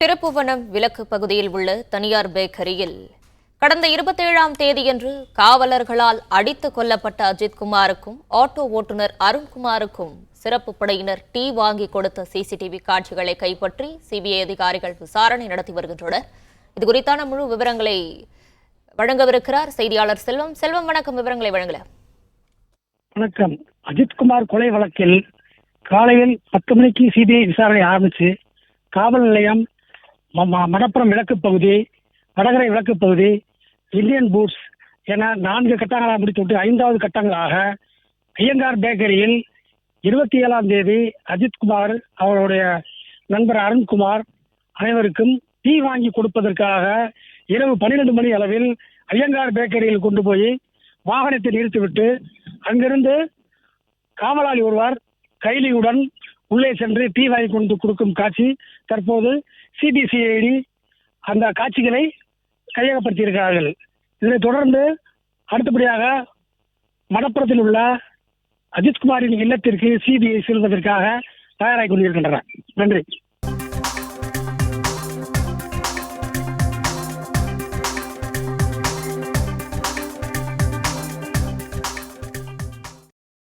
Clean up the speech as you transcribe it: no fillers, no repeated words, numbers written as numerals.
திருப்புவனம் விலக்கு பகுதியில் உள்ள தனியார் பேக்கரியில் கடந்த 27ஆம் தேதியன்று காவலர்களால் அடித்துக் கொல்லப்பட்ட அஜித்குமாருக்கும் ஆட்டோ ஓட்டுநர் அருண்குமாருக்கும் சிறப்பு படையினர் டீ வாங்கி கொடுத்த சிசிடிவி காட்சிகளை கைப்பற்றி சிபிஐ அதிகாரிகள் விசாரணை நடத்தி வருகின்றனர். இதுகுறித்தான முழு விவரங்களை வழங்கவிருக்கிறார் செய்தியாளர் செல்வம். செல்வம், வணக்கம். விவரங்களை வழங்கல. வணக்கம். அஜித்குமார் கொலை வழக்கில் காலையில் 10 மணிக்கு சிபிஐ விசாரணை ஆரம்பிச்சு காவல் நிலையம், மடப்புறம் விலக்கு பகுதி, வடகரை விலக்கு பகுதி, இந்தியன் பூட்ஸ் என 4 கட்டங்களாக முடித்துவிட்டு 5வது கட்டங்களாக ஐயங்கார் பேக்கரியில் 27ஆம் தேதி அஜித்குமார், அவருடைய நண்பர் அருண்குமார் அனைவருக்கும் டீ வாங்கி கொடுப்பதற்காக இரவு 12 மணி அளவில் ஐயங்கார் பேக்கரியில் கொண்டு போய் வாகனத்தை நிறுத்திவிட்டு அங்கிருந்து காவலாளி ஒருவர் கைலியுடன் உள்ளே சென்று டீ வாங்கி கொண்டு கொடுக்கும் காட்சி தற்போது சிபிசிஐடி அந்த காட்சிகளை கையகப்படுத்தியிருக்கிறார்கள். இதனைத் தொடர்ந்து அடுத்தபடியாக மடப்புறத்தில் உள்ள அஜித்குமாரின் இல்லத்திற்கு சிபிஐ செல்வதற்காக தயாராகி கொண்டிருக்கின்றனர். நன்றி.